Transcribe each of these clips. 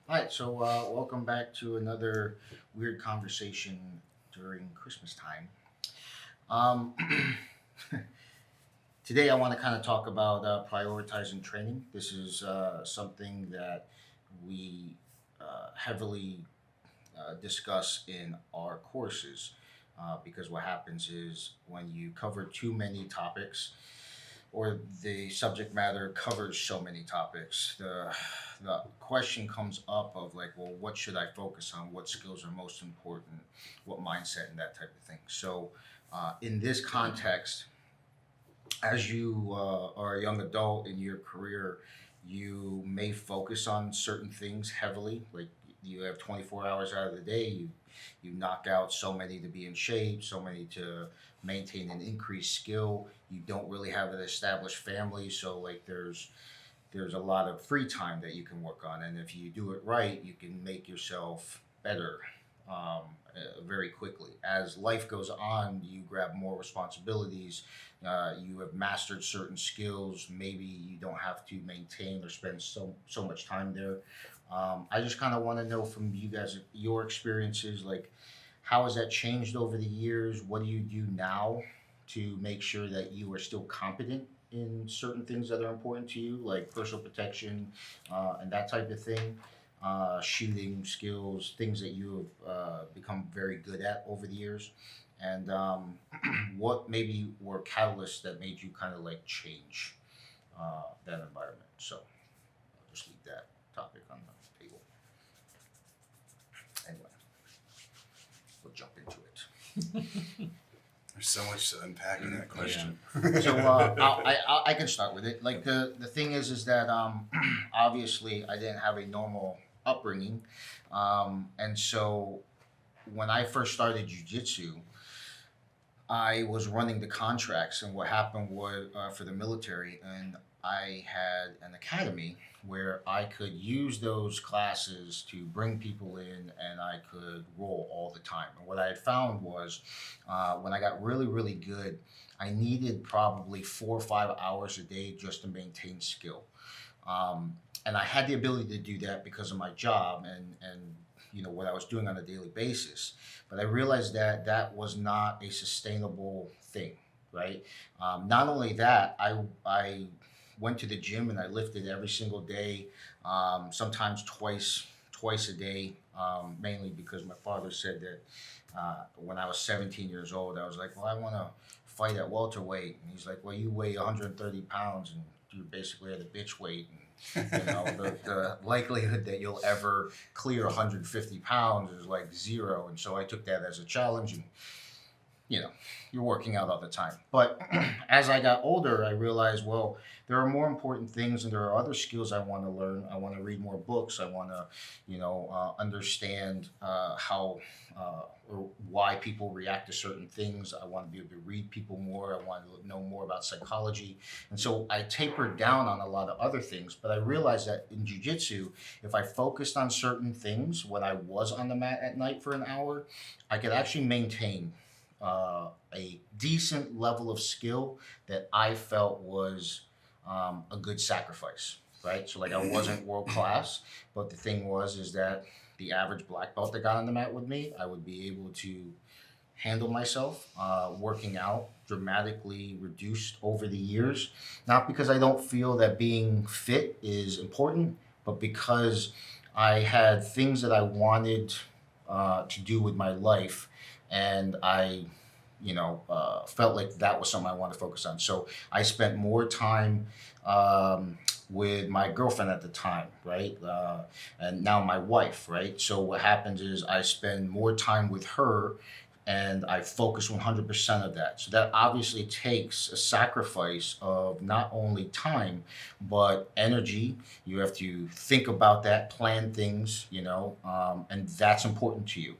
All right, so welcome back to another weird conversation during Christmas time. Um, Today, I want to kind of talk about prioritizing training. This is something that we heavily discuss in our courses because what happens is when you cover too many topics, or the subject matter covers so many topics, the question comes up of like, well, what should I focus on? What skills are most important? What mindset and that type of thing. So, in this context, as you are a young adult in your career, you may focus on certain things heavily. Like you have 24 hours out of the day, you knock out so many to be in shape, so many to maintain an increased skill. You don't really have an established family, so like there's a lot of free time that you can work on, and if you do it right, you can make yourself better very quickly. As life goes on, you grab more responsibilities. You have mastered certain skills. Maybe you don't have to maintain or spend so much time there. I just kind of want to know from you guys your experiences. Like, how has that changed over the years? What do you do now to make sure that you are still competent in certain things that are important to you, like personal protection and that type of thing? Shooting skills, things that you have become very good at over the years, and what maybe were catalysts that made you kind of like change that environment. So I'll just leave that topic on the table. Anyway, we'll jump into it. There's so much to unpack in that question. So I can start with it. Like the thing is that obviously I didn't have a normal upbringing, and so when I first started jujitsu, I was running the contracts, and what happened was for the military, and I had an academy where I could use those classes to bring people in, and I could roll all the time. And what I had found was when I got really, really good, I needed probably 4 or 5 hours a day just to maintain skill. And I had the ability to do that because of my job and what I was doing on a daily basis. But I realized that that was not a sustainable thing, right? Not only that, I went to the gym and I lifted every single day, sometimes twice a day, mainly because my father said that when I was 17 years old, I was like, well, I want to fight at welterweight, and he's like, well, you weigh 130 pounds and you're basically at a bitch weight. And the likelihood that you'll ever clear 150 pounds is like zero. And so I took that as a challenge, and you know, you're working out all the time. But as I got older, I realized, well, there are more important things, and there are other skills I want to learn. I want to read more books. I want to, understand how or why people react to certain things. I want to be able to read people more. I want to know more about psychology. And so I tapered down on a lot of other things. But I realized that in jujitsu, if I focused on certain things when I was on the mat at night for an hour, I could actually maintain a decent level of skill that I felt was a good sacrifice, right? So like I wasn't world class, but the thing was is that the average black belt that got on the mat with me, I would be able to handle myself. Working out dramatically reduced over the years, not because I don't feel that being fit is important, but because I had things that I wanted to do with my life, and I, felt like that was something I wanted to focus on. So I spent more time with my girlfriend at the time, right? And now my wife, right? So what happens is I spend more time with her and I focus 100% of that. So that obviously takes a sacrifice of not only time, but energy. You have to think about that, plan things, and that's important to you.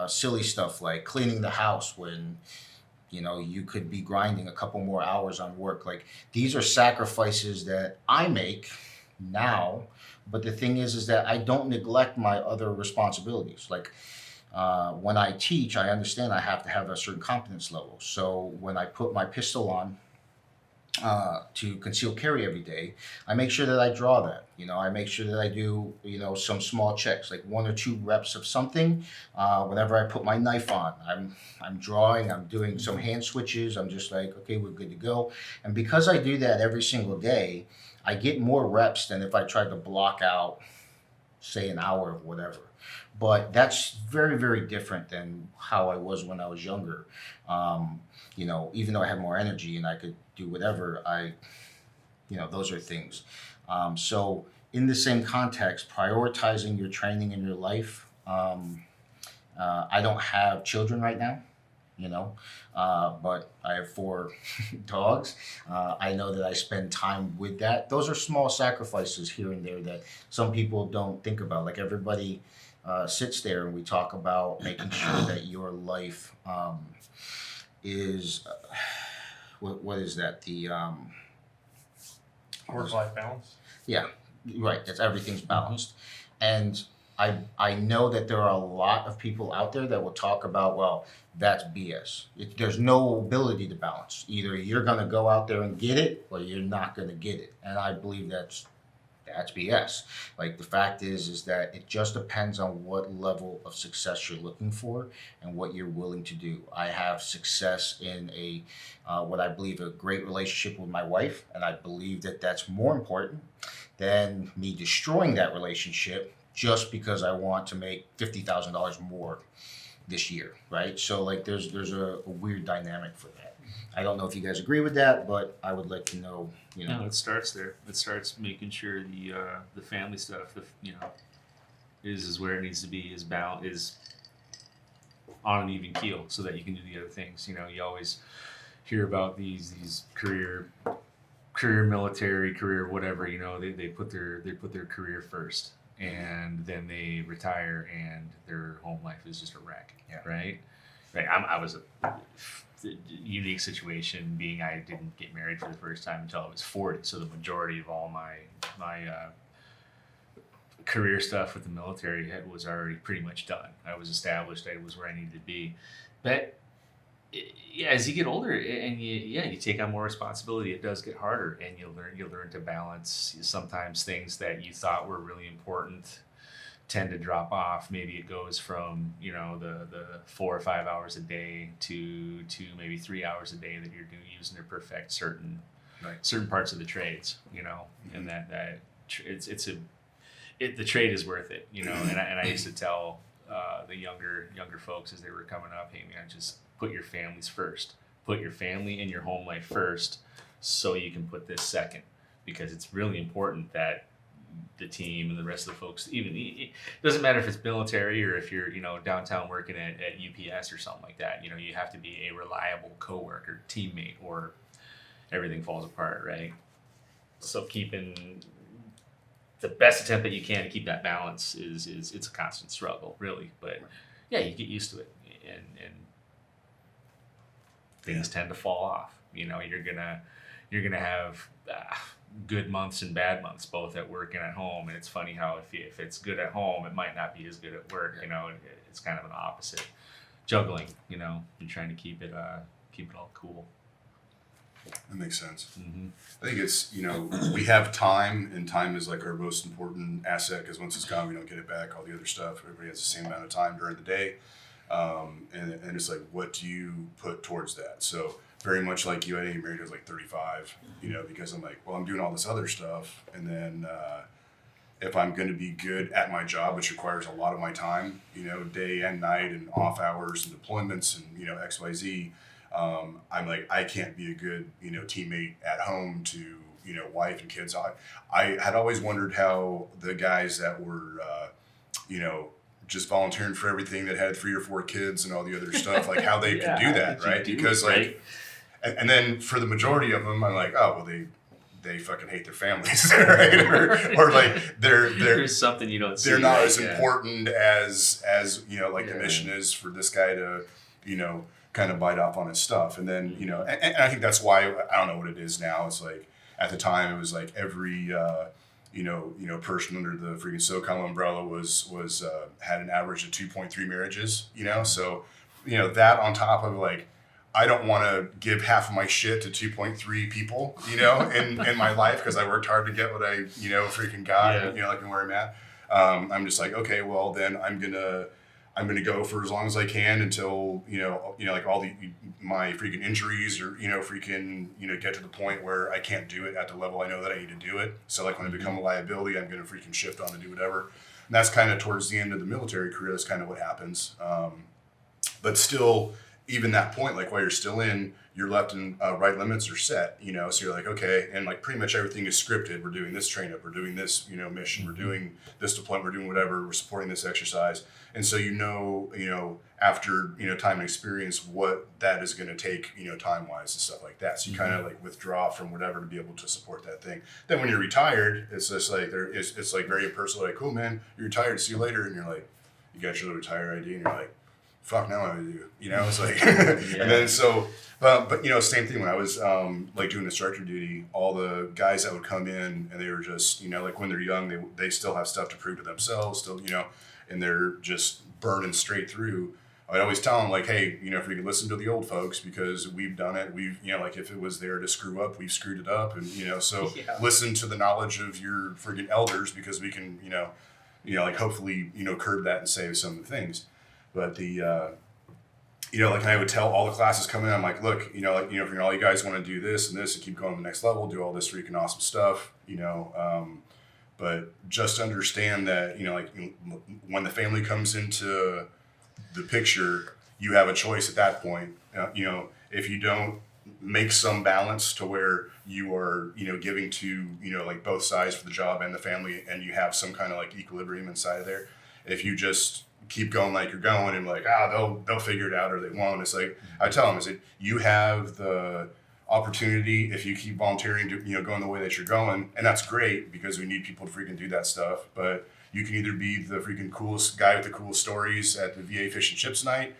Silly stuff like cleaning the house when, you could be grinding a couple more hours on work. Like these are sacrifices that I make now. But the thing is that I don't neglect my other responsibilities. Like when I teach, I understand I have to have a certain competence level. So when I put my pistol on, to concealed carry every day, I make sure that I draw that. I make sure that I do, some small checks, like 1 or 2 reps of something. Whenever I put my knife on, I'm drawing, I'm doing some hand switches. I'm just like, okay, we're good to go. And because I do that every single day, I get more reps than if I tried to block out, say, an hour of whatever. But that's very, very different than how I was when I was younger. Even though I had more energy and I could do whatever, those are things. So, in the same context, prioritizing your training in your life. I don't have children right now, but I have 4 dogs. I know that I spend time with that. Those are small sacrifices here and there that some people don't think about. Like everybody sits there and we talk about making sure that your life is what is that? The work-life balance. yeah, right. That's everything's balanced, and I know that there are a lot of people out there that will talk about, well, that's BS. There's no ability to balance. Either you're gonna go out there and get it, or you're not gonna get it, and I believe that's BS. Like the fact is that it just depends on what level of success you're looking for and what you're willing to do. I have success in what I believe a great relationship with my wife, and I believe that that's more important than me destroying that relationship just because I want to make $50,000 more this year, right? So like there's a weird dynamic for that. I don't know if you guys agree with that, but I would like to know. No, it starts there. It starts making sure the family stuff, is where it needs to be. Is on an even keel, so that you can do the other things. You always hear about these career military, career whatever. They put their career first, and then they retire, and their home life is just a wreck. Yeah. Right. I was a unique situation, being I didn't get married for the first time until I was 40. So the majority of all my career stuff with the military was already pretty much done. I was established. I was where I needed to be. But as you get older and you take on more responsibility, it does get harder, and you learn to balance. Sometimes things that you thought were really important tend to drop off. Maybe it goes from the 4 or 5 hours a day to maybe 3 hours a day that you're using to perfect certain parts of the trades. And that the trade is worth it. And I used to tell the younger folks as they were coming up, hey man, just put your families first. Put your family and your home life first, so you can put this second, because it's really important that the team and the rest of the folks, even it doesn't matter if it's military or if you're downtown working at UPS or something like that. You have to be a reliable coworker, teammate, or everything falls apart, right? So keeping the best attempt that you can to keep that balance is it's a constant struggle, really. But yeah, you get used to it, and things tend to fall off. You're gonna have good months and bad months, both at work and at home. And it's funny how if it's good at home, it might not be as good at work. It's kind of an opposite juggling. You're trying to keep it all cool. That makes sense. Mm-hmm. I think it's, we have time, and time is like our most important asset, because once it's gone, we don't get it back. All the other stuff, everybody has the same amount of time during the day. And it's like, what do you put towards that? So very much like you, I didn't get married, I was like 35, because I'm like, well, I'm doing all this other stuff. And then if I'm going to be good at my job, which requires a lot of my time, day and night and off hours and deployments and, X, Y, Z, I'm like, I can't be a good, teammate at home to, wife and kids. I had always wondered how the guys that were, just volunteering for everything, that had 3 or 4 kids and all the other stuff, like how they could do that, right? Because like, and then for the majority of them, I'm like, oh, well, they fucking hate their families, right? or like there's something you don't see. They're not as important as the mission is for this guy to, kind of bite off on his stuff. And then, and I think that's why, I don't know what it is now. It's like, at the time, it was like every, person under the freaking SoCal umbrella was had an average of 2.3 marriages, so, that on top of like, I don't want to give half of my shit to 2.3 people, you know, in my life because I worked hard to get what I, you know, freaking got, Yeah. and, you know, like and where I'm at. I'm just like, okay, well then I'm gonna go for as long as I can until you know, like all my freaking injuries or you know, freaking you know, get to the point where I can't do it at the level I know that I need to do it. So like when I become a liability, I'm gonna freaking shift on and do whatever. And that's kind of towards the end of the military career. That's kind of what happens. But still, even that point, like while you're still in, your left and right limits are set, you know, so you're like, okay, and like pretty much everything is scripted. We're doing this train up, we're doing this, you know, mission, we're doing this deployment, we're doing whatever, we're supporting this exercise. And so, you know, after, you know, time and experience, what that is going to take, you know, time wise and stuff like that. So you kind of like withdraw from whatever to be able to support that thing. Then when you're retired, it's just like, it's like very impersonal, like, cool, man, you're retired, see you later. And you're like, you got your little retire ID and you're like, fuck, now what do I do? You know, it's like, and then so, but you know, same thing when I was like doing instructor duty, all the guys that would come in and they were just, you know, like when they're young, they still have stuff to prove to themselves, still, you know, and they're just burning straight through. I'd always tell them like, hey, you know, if we could listen to the old folks because we've done it, we've, you know, like if it was there to screw up, we've screwed it up, and you know, so listen to the knowledge of your friggin' elders because we can, you know, like hopefully, you know, curb that and save some of the things. But the, you know, like I would tell all the classes coming in, I'm like, look, you know, like, you know, if all you guys want to do this and this and keep going to the next level, do all this freaking awesome stuff, you know, but just understand that, you know, like when the family comes into the picture, you have a choice at that point. You know, if you don't make some balance to where you are, you know, giving to, you know, like both sides for the job and the family, and you have some kind of like equilibrium inside of there, if you just keep going like you're going and like, they'll figure it out or they won't. It's like, I tell them, is that you have the opportunity if you keep volunteering to, you know, going the way that you're going, and that's great because we need people to freaking do that stuff. But you can either be the freaking coolest guy with the coolest stories at the VA fish and chips night,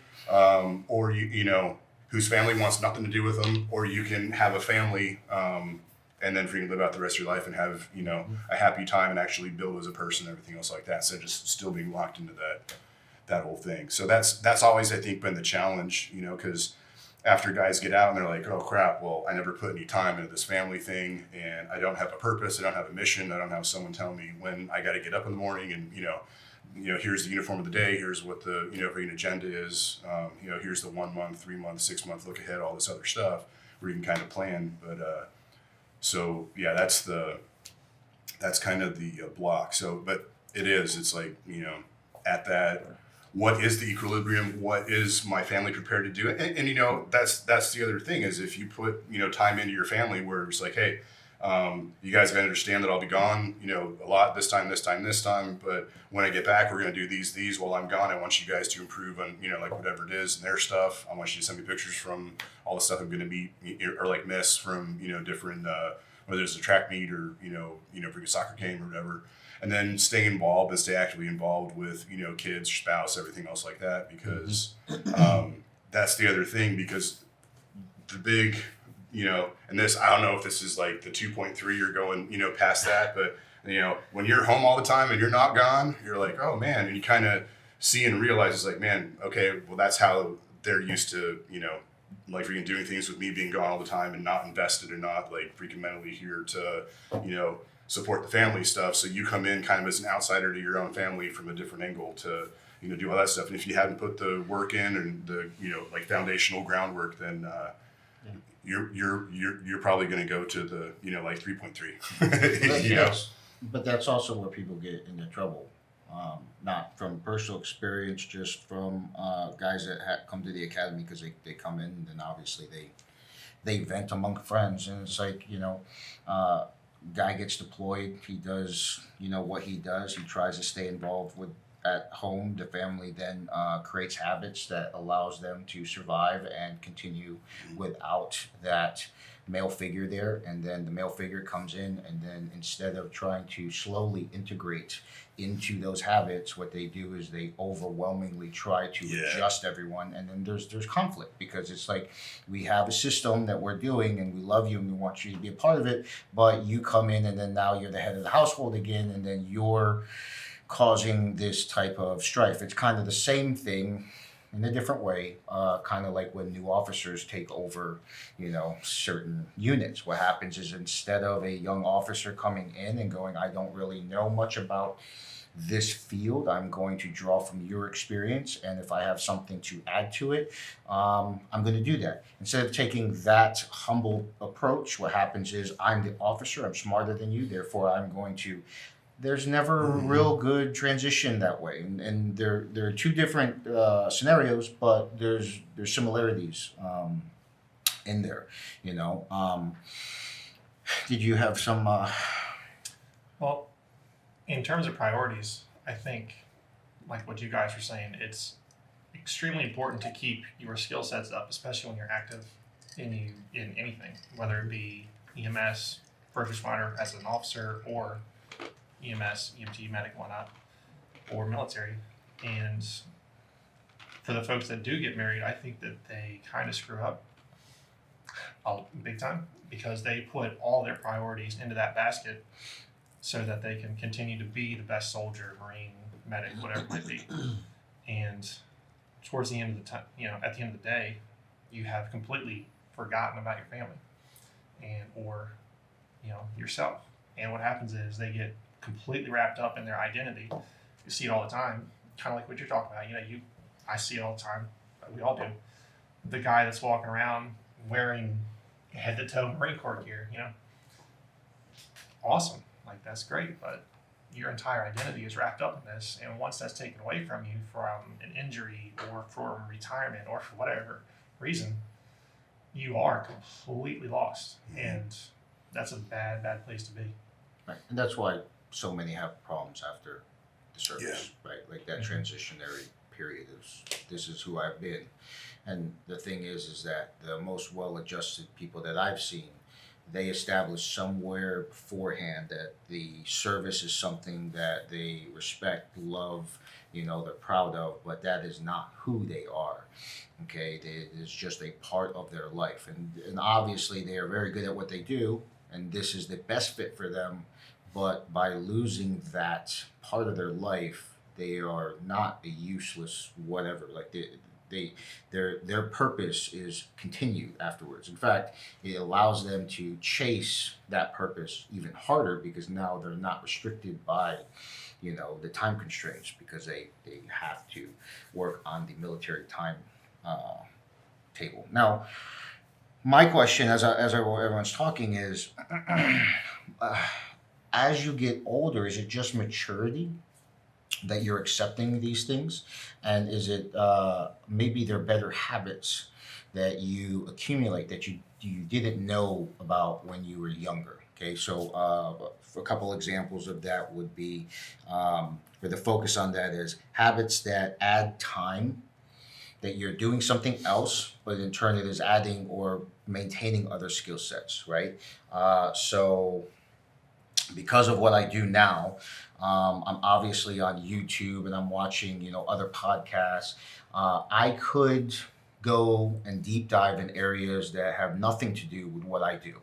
or you know, whose family wants nothing to do with them, or you can have a family and then freaking live out the rest of your life and have, you know, a happy time and actually build as a person and everything else like that. So just still being locked into that whole thing. So that's always, I think, been the challenge, you know, because after guys get out and they're like, oh crap, well, I never put any time into this family thing, and I don't have a purpose, I don't have a mission, I don't have someone telling me when I got to get up in the morning, and you know, here's the uniform of the day, here's what the, you know, freaking agenda is, you know, here's the 1 month, 3 month, 6 month look ahead, all this other stuff where you can kind of plan. But so yeah, that's kind of the block. So, but it's like, you know, at that, what is the equilibrium? What is my family prepared to do? And you know, that's the other thing is if you put, you know, time into your family where it's like, hey, you guys gotta understand that I'll be gone, you know, a lot this time, but when I get back, we're gonna do these while I'm gone. I want you guys to improve on, you know, like whatever it is and their stuff. I want you to send me pictures from all the stuff I'm gonna meet or like miss from, you know, different, whether it's a track meet or, you know, for a soccer game or whatever. And then stay involved and stay actively involved with, you know, kids, spouse, everything else like that, because that's the other thing, because the big, you know, and this, I don't know if this is like the 2.3 or going, you know, past that, but, you know, when you're home all the time and you're not gone, you're like, oh man, and you kind of see and realize it's like, man, okay, well, that's how they're used to, you know, like freaking doing things with me being gone all the time and not invested and not like freaking mentally here to, you know, support the family stuff. So you come in kind of as an outsider to your own family from a different angle to, you know, do all that stuff. And if you hadn't put the work in and the, you know, like foundational groundwork, then you're probably going to go to the, you know, like 3.3. You know? But that's also where people get into trouble. Not from personal experience, just from guys that come to the academy because they come in and then obviously they vent among friends, and it's like, you know, guy gets deployed, he does, you know, what he does, he tries to stay involved with at home. The family then creates habits that allows them to survive and continue without that male figure there. And then the male figure comes in, and then instead of trying to slowly integrate into those habits, what they do is they overwhelmingly try to adjust everyone, and then there's conflict, because it's like, we have a system that we're doing and we love you and we want you to be a part of it, but you come in and then now you're the head of the household again, and then you're causing this type of strife. It's kind of the same thing in a different way, kind of like when new officers take over, certain units. What happens is instead of a young officer coming in and going, I don't really know much about this field, I'm going to draw from your experience, and if I have something to add to it, I'm going to do that. Instead of taking that humble approach, what happens is I'm the officer, I'm smarter than you, therefore I'm going to. There's never a real good transition that way, and there are two different scenarios, but there's similarities in there. Did you have some? Well, in terms of priorities, I think, like what you guys were saying, it's extremely important to keep your skill sets up, especially when you're active in anything, whether it be EMS, first responder as an officer, or EMS, EMT, medic, whatnot, or military. And for the folks that do get married, I think that they kind of screw up big time because they put all their priorities into that basket so that they can continue to be the best soldier, Marine, medic, whatever it might be. And towards the end of the time, at the end of the day, you have completely forgotten about your family or yourself. And what happens is they get completely wrapped up in their identity. You see it all the time, kind of like what you're talking about. I see it all the time. We all do. The guy that's walking around wearing head to toe Marine Corps gear, awesome. Like, that's great, but your entire identity is wrapped up in this, and once that's taken away from you from an injury or from retirement or for whatever reason, you are completely lost, and that's a bad place to be. Right, and that's why so many have problems after the service, right? Like that transitionary period this is who I've been, and the thing is that the most well-adjusted people that I've seen, they establish somewhere beforehand that the service is something that they respect, love, they're proud of, but that is not who they are. Okay, it is just a part of their life, and obviously they are very good at what they do, and this is the best fit for them. But by losing that part of their life, they are not a useless whatever. Like their purpose is continued afterwards. In fact, it allows them to chase that purpose even harder because now they're not restricted by, the time constraints because they have to work on the military time table. Now, my question, as everyone's talking, is. As you get older, is it just maturity that you're accepting these things? And is it maybe they're better habits that you accumulate that you didn't know about when you were younger? Okay, so for a couple examples of that would be, where the focus on that is habits that add time, that you're doing something else, but in turn it is adding or maintaining other skill sets, right? So because of what I do now, I'm obviously on YouTube and I'm watching, other podcasts. I could go and deep dive in areas that have nothing to do with what I do.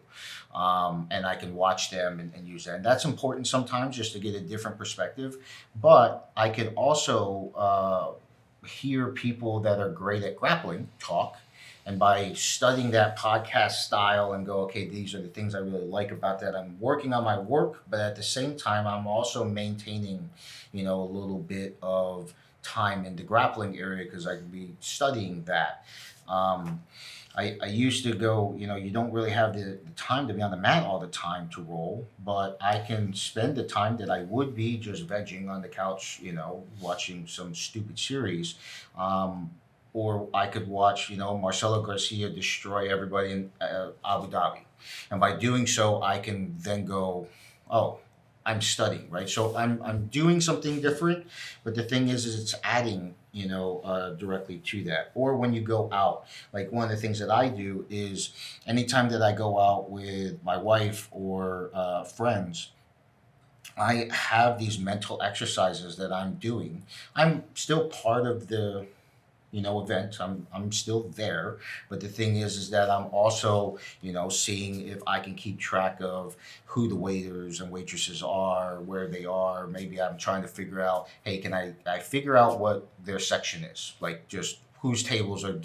And I can watch them and use that. And that's important sometimes just to get a different perspective. But I can also hear people that are great at grappling talk. And by studying that podcast style and go, okay, these are the things I really like about that. I'm working on my work, but at the same time, I'm also maintaining, a little bit of time in the grappling area because I can be studying that. I used to go, you don't really have the time to be on the mat all the time to roll, but I can spend the time that I would be just vegging on the couch, watching some stupid series. Or I could watch, Marcelo Garcia destroy everybody in Abu Dhabi. And by doing so, I can then go, oh, I'm studying, right? So I'm doing something different, but the thing is it's adding, directly to that. Or when you go out, like one of the things that I do is anytime that I go out with my wife or friends, I have these mental exercises that I'm doing. I'm still part of the event. I'm still there, but the thing is that I'm also, seeing if I can keep track of who the waiters and waitresses are, where they are. Maybe I'm trying to figure out, hey, can I figure out what their section is? Like just whose tables are,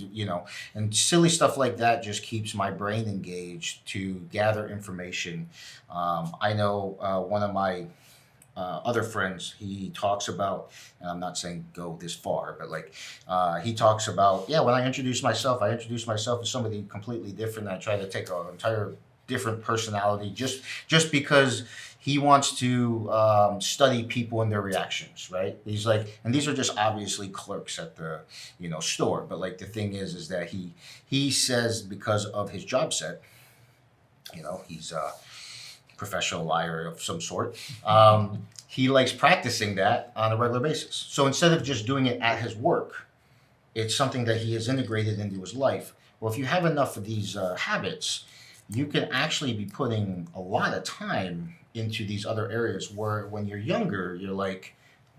and silly stuff like that just keeps my brain engaged to gather information. I know one of my other friends, he talks about, and I'm not saying go this far, but like he talks about, when I introduce myself as somebody completely different. I try to take an entire different personality just because he wants to study people and their reactions, right? He's like, and these are just obviously clerks at the store, but like the thing is that he says because of his job set, he's a professional liar of some sort. He likes practicing that on a regular basis. So instead of just doing it at his work, it's something that he has integrated into his life. Well, if you have enough of these habits, you can actually be putting a lot of time into these other areas where when you're younger, you're like,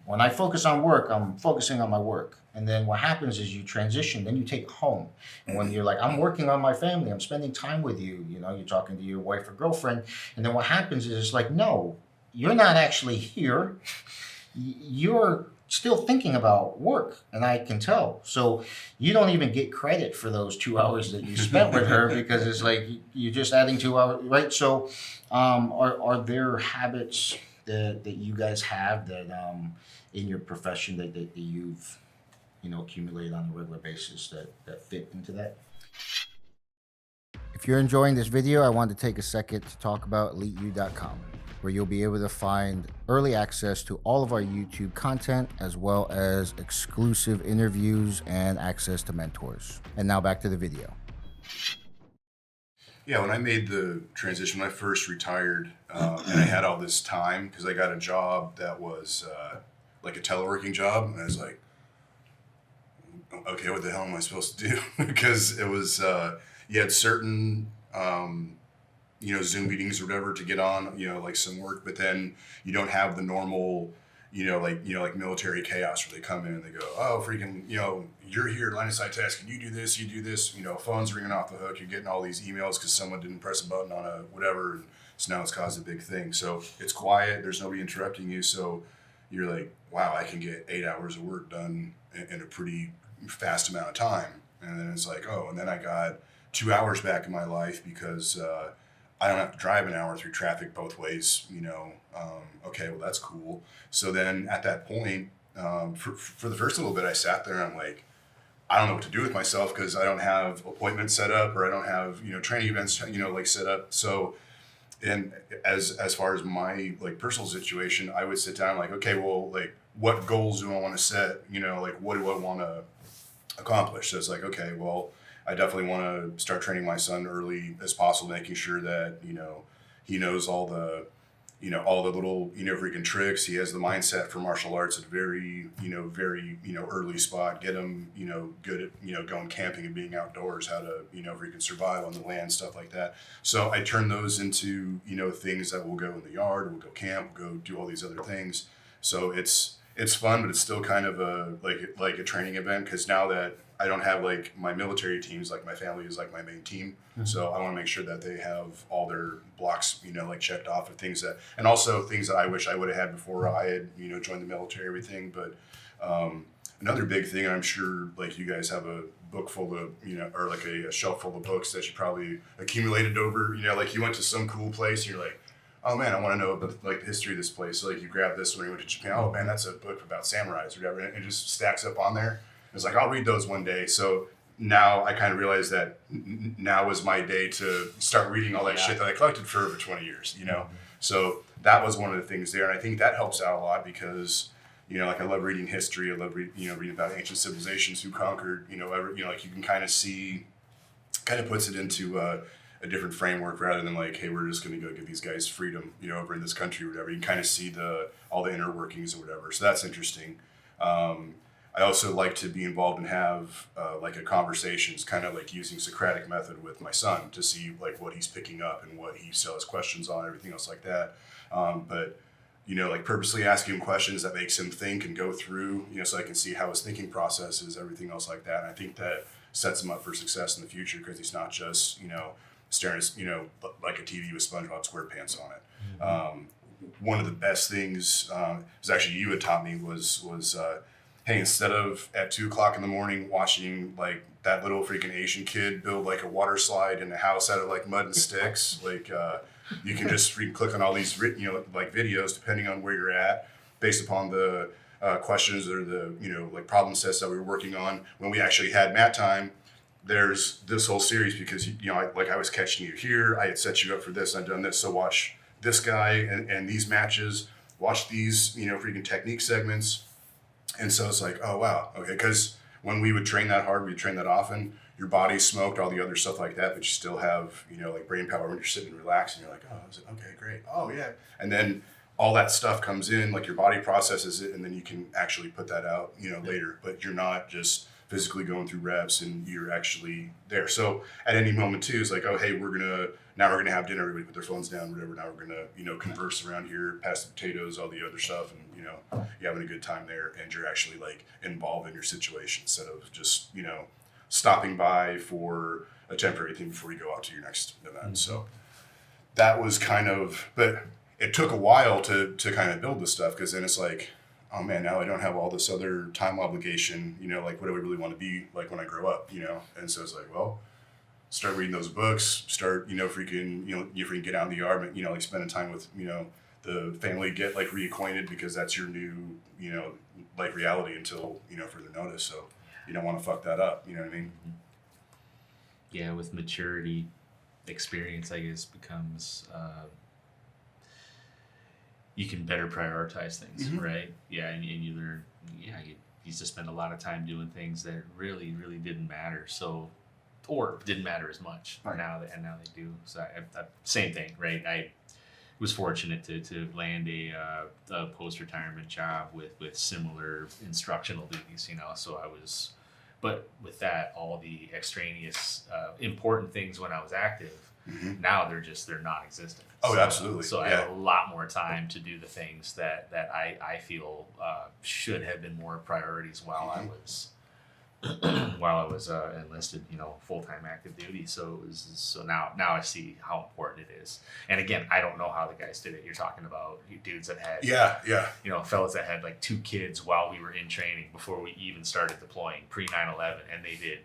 when I focus on work, I'm focusing on my work. And then what happens is you transition, then you take it home. And when you're like, I'm working on my family, I'm spending time with you, you're talking to your wife or girlfriend. And then what happens is it's like, no, you're not actually here. You're still thinking about work, and I can tell. So you don't even get credit for those 2 hours that you spent with her because it's like you're just adding 2 hours, right? So are there habits that you guys have that in your profession that you've accumulated on a regular basis that fit into that? If you're enjoying this video, I want to take a second to talk about EliteU.com, where you'll be able to find early access to all of our YouTube content, as well as exclusive interviews and access to mentors. And now back to the video. Yeah, when I made the transition, when I first retired, and I had all this time, because I got a job that was like a teleworking job, and I was like, okay, what the hell am I supposed to do? Because it was, you had certain, Zoom meetings or whatever to get on, like some work, but then you don't have the normal, like military chaos where they come in and they go, oh, freaking, you're here, line of sight task, and you do this, phone's ringing off the hook, you're getting all these emails because someone didn't press a button on a whatever, and so now it's caused a big thing. So it's quiet, there's nobody interrupting you, so you're like, wow, I can get 8 hours of work done in a pretty fast amount of time. And then it's like, oh, and then I got 2 hours back in my life because I don't have to drive an hour through traffic both ways, okay, well, that's cool. So then at that point, for the first little bit, I sat there and I'm like, I don't know what to do with myself because I don't have appointments set up or I don't have, training events, like set up. So, and as far as my like personal situation, I would sit down like, okay, well, like what goals do I want to set? Like what do I want to accomplish? So it's like, okay, well, I definitely want to start training my son early as possible, making sure that, he knows all the little, freaking tricks. He has the mindset for martial arts at a very, very, early spot. Get him, good at, going camping and being outdoors, how to, freaking survive on the land, stuff like that. So I turn those into, things that will go in the yard, we'll go camp, we'll go do all these other things. So it's fun, but it's still kind of like a training event because now that I don't have like my military teams, like my family is like my main team. Mm-hmm. So I want to make sure that they have all their blocks, like checked off of things that, and also things that I wish I would have had before I had, joined the military, everything. But another big thing, and I'm sure like you guys have a book full of, or like a shelf full of books that you probably accumulated over, like you went to some cool place and you're like, oh man, I want to know about like the history of this place. So like you grab this when you went to Japan. Oh man, that's a book about samurais or whatever. And it just stacks up on there. It's like, I'll read those one day. So now I kind of realize that now is my day to start reading all that shit that I collected for over 20 years, Mm-hmm. So that was one of the things there. And I think that helps out a lot because, like I love reading history. I love reading about ancient civilizations who conquered, like you can kind of see, kind of puts it into a different framework rather than like, hey, we're just going to go give these guys freedom, over in this country or whatever. You can kind of see all the inner workings or whatever. So that's interesting. I also like to be involved and have like a conversations, kind of like using Socratic method with my son to see like what he's picking up and what he still has questions on, everything else like that. But like purposely asking him questions that makes him think and go through, so I can see how his thinking process is, everything else like that. And I think that sets him up for success in the future because he's not just, staring at, like a TV with SpongeBob SquarePants on it. Mm-hmm. One of the best things is actually you had taught me was hey, instead of at 2:00 in the morning watching like that little freaking Asian kid build like a water slide in a house out of like mud and sticks, like you can just freaking click on all these like videos depending on where you're at, based upon the questions or the like problem sets that we were working on when we actually had mat time. There's this whole series because I was catching you here, I had set you up for this, I've done this, so watch this guy and these matches, watch these freaking technique segments. And so it's like, oh wow, okay, because when we would train that hard, we would train that often, your body's smoked, all the other stuff like that, but you still have like brain power when you're sitting and relaxing. You're like, oh, is it okay, great, oh yeah, and then all that stuff comes in, like your body processes it, and then you can actually put that out later, but you're not just physically going through reps, and you're actually there. So at any moment too, it's like, oh hey, we're gonna have dinner, everybody put their phones down, whatever, now we're gonna converse around here, pass the potatoes, all the other stuff, and you're having a good time there, and you're actually like involved in your situation instead of just stopping by for a temporary thing before you go out to your next event. Mm-hmm. So that was kind of, but it took a while to kind of build this stuff, because then it's like, oh man, now I don't have all this other time obligation, like what do I really want to be like when I grow up, and so it's like, well, start reading those books, start you freaking get out in the yard, like spending time with the family, get like reacquainted, because that's your new like reality until further notice. So you don't want to fuck that up, you know what I mean? Yeah, with maturity, experience I guess becomes you can better prioritize things. Mm-hmm. Right? Yeah, and you learn. Yeah, you used to spend a lot of time doing things that really didn't matter. So, or didn't matter as much. Right. Now they do. So I same thing, right? I was fortunate to land a post-retirement job with similar instructional duties. So I was, but with that, all the extraneous important things when I was active. Mm-hmm. Now they're non-existent. Oh, so, absolutely. So I have a lot more time to do the things that I feel should have been more priorities while mm-hmm. I was enlisted, full-time active duty. So now I see how important it is. And again, I don't know how the guys did it. You're talking about dudes that had fellas that had like 2 kids while we were in training before we even started deploying pre 9/11, and they did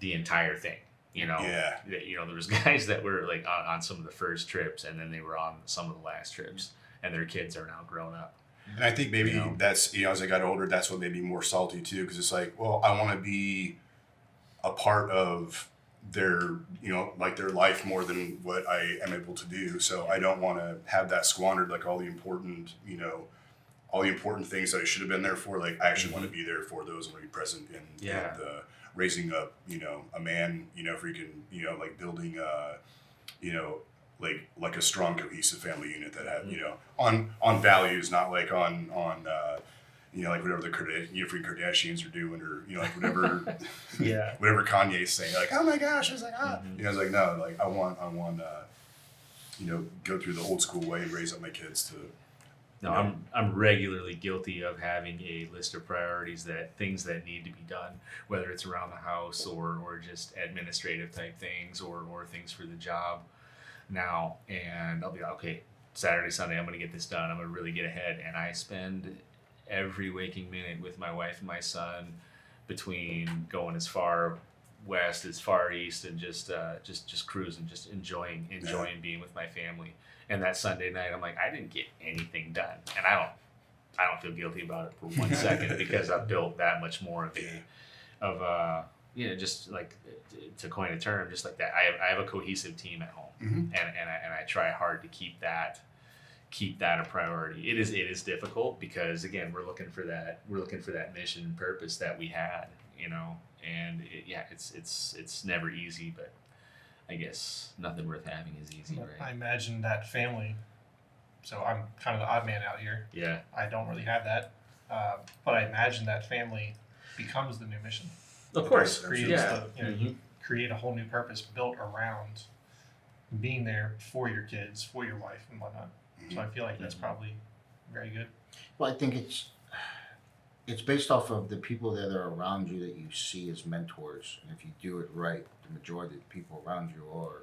the entire thing. There was guys that were like on some of the first trips, and then they were on some of the last trips, and their kids are now grown up. And I think maybe that's, as I got older, that's what made me more salty too, because it's like, well, I want to be a part of their, like their life more than what I am able to do. So I don't want to have that squandered, like all the important things that I should have been there for. Like I actually mm-hmm. want to be there for those and be present in the raising up, a man, freaking, like building, like a strong cohesive family unit that had, on values, not like on like whatever the freaking Kardashians are doing, or like whatever, whatever Kanye's saying, like, oh my gosh, it's like mm-hmm. I was like, no, like I want go through the old school way and raise up my kids to. No, I'm regularly guilty of having a list of priorities, things that need to be done, whether it's around the house or just administrative type things or things for the job now. And I'll be like, okay, Saturday, Sunday, I'm going to get this done. I'm going to really get ahead. And I spend every waking minute with my wife and my son, between going as far west as far east and just cruising, just enjoying being with my family. And that Sunday night, I'm like, I didn't get anything done, and I don't feel guilty about it for 1 second, because I've built that much more just like, to coin a term, just like that. I have a cohesive team at home, mm-hmm. and I try hard to keep that a priority. It is difficult, because again, we're looking for that mission and purpose that we had, and it's never easy, but I guess nothing worth having is easy, right? I imagine that family. So I'm kind of the odd man out here. Yeah. I don't really have that, but I imagine that family becomes the new mission. Of course. You create a whole new purpose built around being there for your kids, for your wife, and whatnot. Mm-hmm. So I feel like that's probably very good. Well, I think it's based off of the people that are around you that you see as mentors, and if you do it right, the majority of the people around you are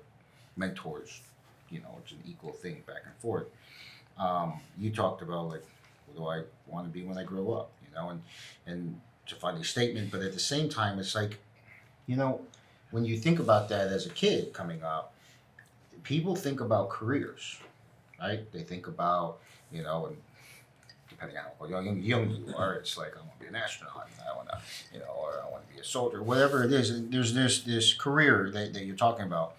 mentors. It's an equal thing back and forth. You talked about like, what do I want to be when I grow up? and it's a funny statement, but at the same time, it's like, when you think about that as a kid coming up, people think about careers, right? They think about, and depending on how young you are, it's like, I want to be an astronaut, I want to, or I want to be a soldier, whatever it is. And there's this career that you're talking about.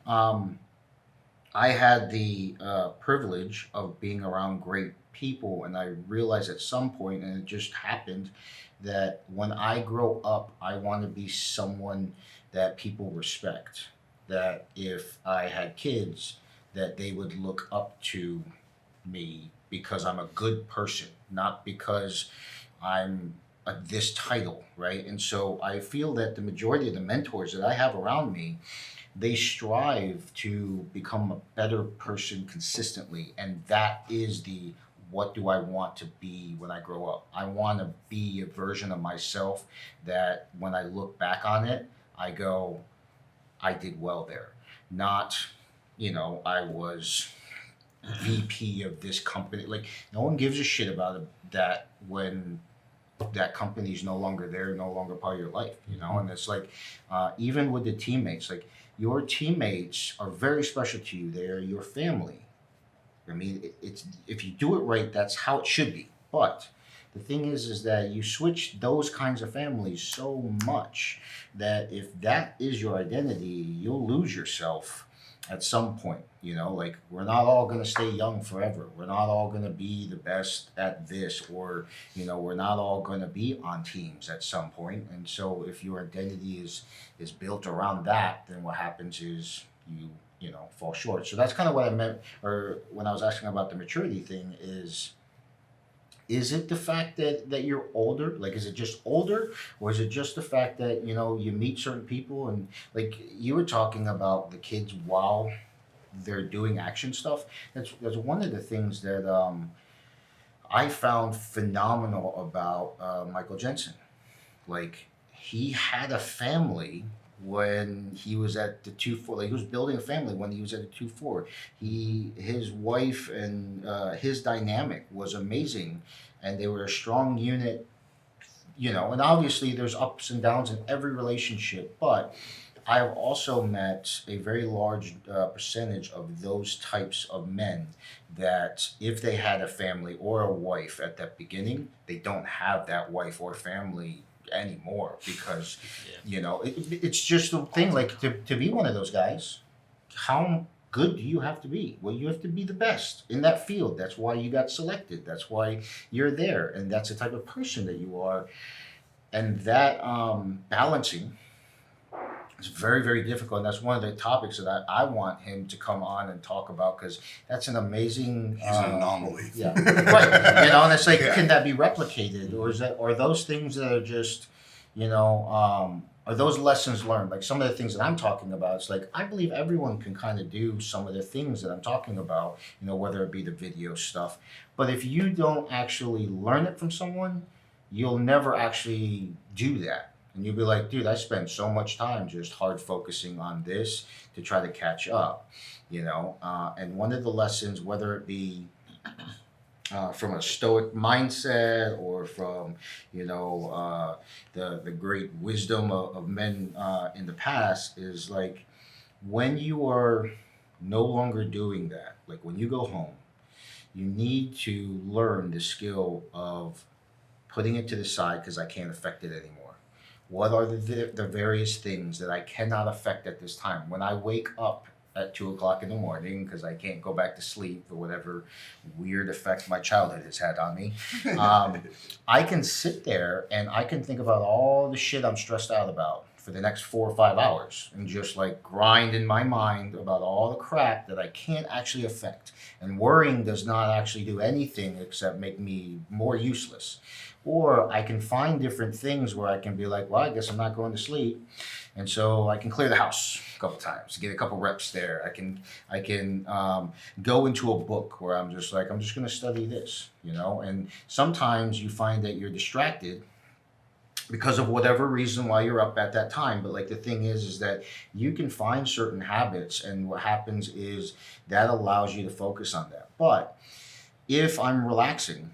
I had the privilege of being around great people, and I realized at some point, and it just happened, that when I grow up, I want to be someone that people respect. That if I had kids, that they would look up to me because I'm a good person, not because I'm this title, right? And so I feel that the majority of the mentors that I have around me, they strive to become a better person consistently, and that is the what do I want to be when I grow up. I want to be a version of myself that when I look back on it, I go, I did well there. Not, I was VP of this company. Like, no one gives a shit about it, that when that company's no longer there, no longer part of your life, and it's like, even with the teammates, like, your teammates are very special to you. They're your family. I mean, it's if you do it right, that's how it should be. But the thing is that you switch those kinds of families so much that if that is your identity, you'll lose yourself at some point. Like, we're not all going to stay young forever. We're not all going to be the best at this, or, we're not all going to be on teams at some point. And so if your identity is built around that, then what happens is you fall short. So that's kind of what I meant, or when I was asking about the maturity thing, is it the fact that you're older? Like, is it just older, or is it just the fact that, you meet certain people, and like you were talking about the kids while they're doing action stuff? That's one of the things that I found phenomenal about Michael Jensen. Like, he had a family when he was at the 2-4. Like, he was building a family when he was at the 2-4. His wife and his dynamic was amazing, and they were a strong unit. And obviously there's ups and downs in every relationship, but I've also met a very large percentage of those types of men that if they had a family or a wife at that beginning, they don't have that wife or family anymore because it's just a thing. Like, to be one of those guys, how good do you have to be? Well, you have to be the best in that field. That's why you got selected. That's why you're there, and that's the type of person that you are. And that balancing is very, very difficult, and that's one of the topics that I want him to come on and talk about, because that's an amazing. He's an anomaly. Yeah, right. And it's like, Yeah. can that be replicated, or are those things that are just, are those lessons learned? Like, some of the things that I'm talking about, it's like, I believe everyone can kind of do some of the things that I'm talking about, whether it be the video stuff. But if you don't actually learn it from someone, you'll never actually do that. And you'll be like, dude, I spent so much time just hard focusing on this to try to catch up, and one of the lessons, whether it be from a stoic mindset or from, the great wisdom of men in the past, is like, when you are no longer doing that, like when you go home, you need to learn the skill of putting it to the side because I can't affect it anymore. What are the various things that I cannot affect at this time? When I wake up at 2 o'clock in the morning because I can't go back to sleep or whatever weird effect my childhood has had on me, I can sit there and I can think about all the shit I'm stressed out about for the next 4 or 5 hours and just like grind in my mind about all the crap that I can't actually affect. And worrying does not actually do anything except make me more useless. Or I can find different things where I can be like, well, I guess I'm not going to sleep. And so I can clear the house a couple times, get a couple reps there. I can go into a book where I'm just going to study this, And sometimes you find that you're distracted because of whatever reason why you're up at that time. But like, the thing is that you can find certain habits, and what happens is that allows you to focus on that. But if I'm relaxing,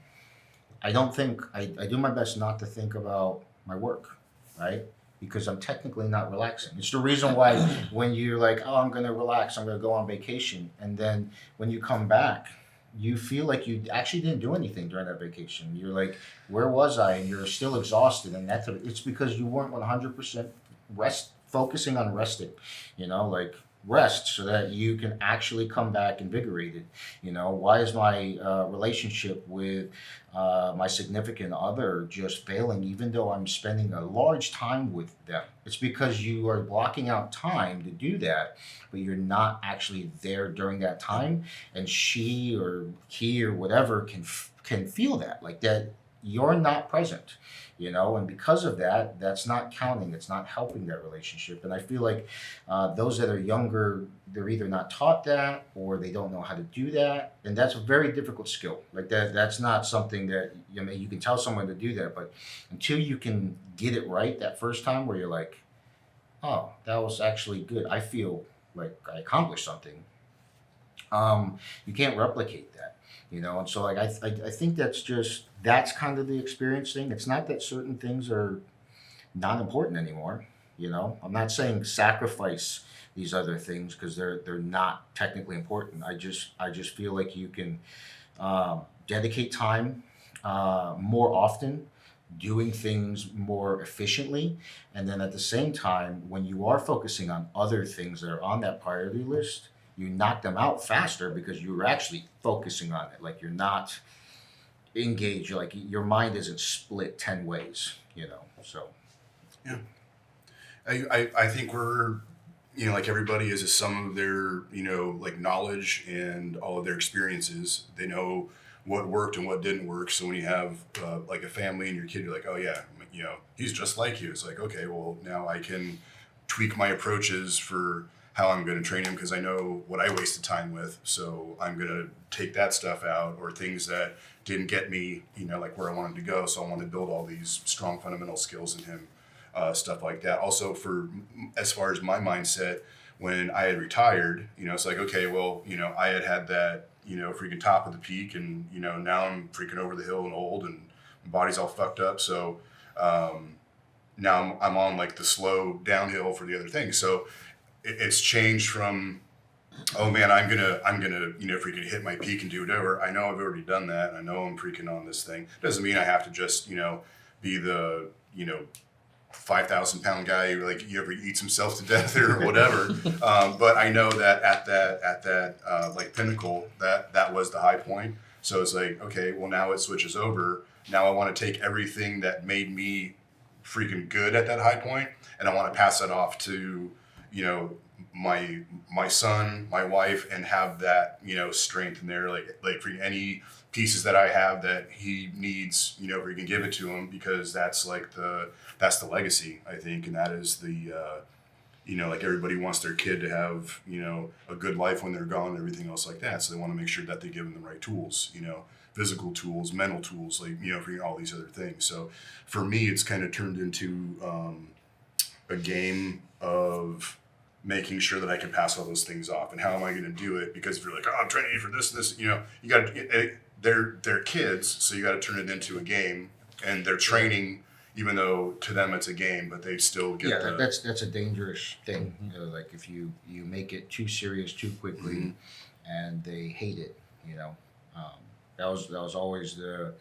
I don't think I do my best not to think about my work, right? Because I'm technically not relaxing. It's the reason why when you're like, oh, I'm gonna relax, I'm gonna go on vacation, and then when you come back, you feel like you actually didn't do anything during that vacation. You're like, where was I? And you're still exhausted, and it's because you weren't 100% focusing on resting. Like rest so that you can actually come back invigorated. Why is my relationship with my significant other just failing even though I'm spending a large time with them? It's because you are blocking out time to do that, but you're not actually there during that time, and she or he or whatever can feel that, like that you're not present. And because of that, that's not counting. It's not helping that relationship. And I feel like those that are younger, they're either not taught that or they don't know how to do that. And that's a very difficult skill. Like that's not something that, you can tell someone to do that, but until you can get it right that first time where you're like, oh, that was actually good. I feel like I accomplished something. You can't replicate that. And so like I think that's kind of the experience thing. It's not that certain things are not important anymore. I'm not saying sacrifice these other things because they're not technically important. I just feel like you can dedicate time more often, doing things more efficiently, and then at the same time, when you are focusing on other things that are on that priority list, you knock them out faster because you're actually focusing on it. Like you're not engaged. Like your mind isn't split 10 ways. So Yeah. I think we're, like everybody is a sum of their, like knowledge and all of their experiences. They know what worked and what didn't work. So when you have like a family and your kid, you're like, oh yeah, he's just like you. It's like, okay, well now I can tweak my approaches for how I'm going to train him because I know what I wasted time with. So I'm going to take that stuff out, or things that didn't get me, like where I wanted to go. So I want to build all these strong fundamental skills in him, stuff like that. Also as far as my mindset, when I had retired, it's like, okay, well, I had that, freaking top of the peak, and, now I'm freaking over the hill and old and my body's all fucked up. So, now I'm on like the slow downhill for the other things. So it's changed from, oh man, I'm gonna, freaking hit my peak and do whatever. I know I've already done that. I know I'm freaking on this thing. Doesn't mean I have to just, be the, 5,000 pound guy who like ever eats himself to death or whatever. But I know that at that like pinnacle, that was the high point. So it's like, okay, well now it switches over. Now I want to take everything that made me freaking good at that high point, and I want to pass that off to, my son, my wife, and have that, strength in there, like for any pieces that I have that he needs, we can give it to him, because that's the legacy, I think. And that is the, like everybody wants their kid to have, a good life when they're gone and everything else like that. So they want to make sure that they give them the right tools, physical tools, mental tools, like, for all these other things. So for me, it's kind of turned into a game of making sure that I can pass all those things off. And how am I going to do it? Because if you're like, oh, I'm training for this, you got to, they're kids, so you got to turn it into a game, and they're training, even though to them it's a game, but they still get that's a dangerous thing. Like if you make it too serious too quickly, and they hate it, that was always the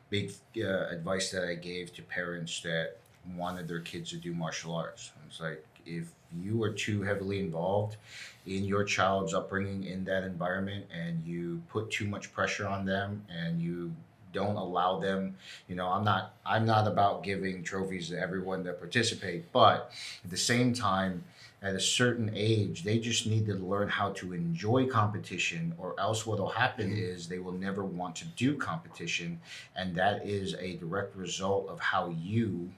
big advice that I gave to parents that wanted their kids to do martial arts. It's like, if you are too heavily involved in your child's upbringing in that environment, and you put too much pressure on them, and you don't allow them, I'm not about giving trophies to everyone that participate, but at the same time, at a certain age, they just need to learn how to enjoy competition, or else what'll happen is they will never want to do competition, and that is a direct result of how you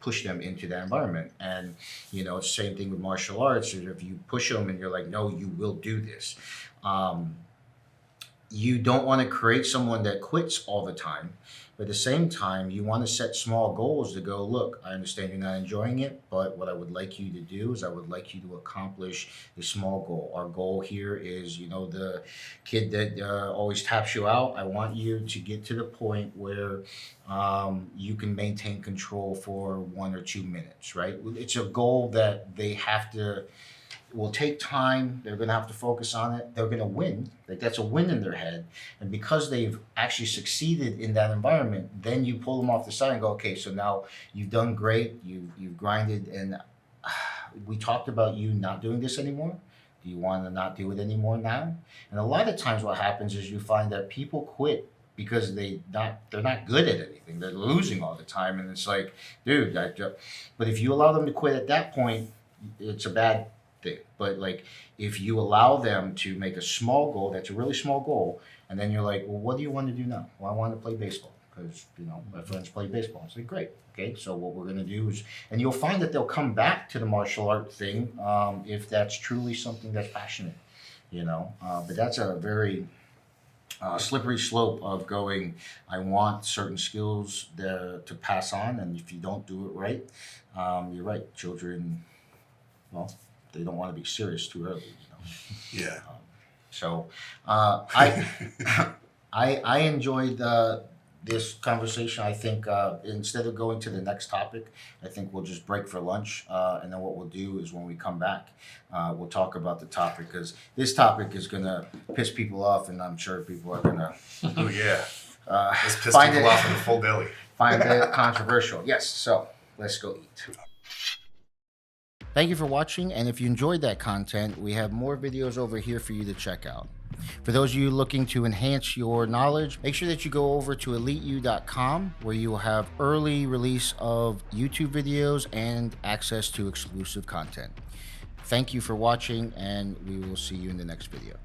push them into that environment. And it's the same thing with martial arts. If you push them and you're like, no, you will do this, you don't want to create someone that quits all the time. But at the same time, you want to set small goals to go, look, I understand you're not enjoying it, but what I would like you to do is I would like you to accomplish a small goal. Our goal here is, the kid that always taps you out. I want you to get to the point where you can maintain control for 1 or 2 minutes, right? It's a goal that they have to, will take time. They're going to have to focus on it. They're going to win. Like, that's a win in their head. And because they've actually succeeded in that environment, then you pull them off the side and go, okay, so now you've done great. You've grinded. And we talked about you not doing this anymore. Do you want to not do it anymore now? And a lot of times what happens is you find that people quit because they're not good at anything. They're losing all the time. And it's like, dude, but if you allow them to quit at that point, it's a bad thing. But like, if you allow them to make a small goal, that's a really small goal, and then you're like, well, what do you want to do now? Well, I want to play baseball because my friends play baseball. I say, great, okay. So what we're gonna do is, and you'll find that they'll come back to the martial art thing if that's truly something that's passionate, But that's a very slippery slope of going, I want certain skills to pass on, and if you don't do it right, you're right. Children, well, they don't want to be serious too early. Yeah. So I enjoyed this conversation. I think instead of going to the next topic, I think we'll just break for lunch, and then what we'll do is when we come back, we'll talk about the topic, because this topic is going to piss people off, and I'm sure people are going to Oh yeah. Let's piss find people it off in a full belly. find it controversial. Yes. So let's go eat. Thank you for watching, and if you enjoyed that content, we have more videos over here for you to check out. For those of you looking to enhance your knowledge, make sure that you go over to eliteu.com, where you will have early release of YouTube videos and access to exclusive content. Thank you for watching, and we will see you in the next video.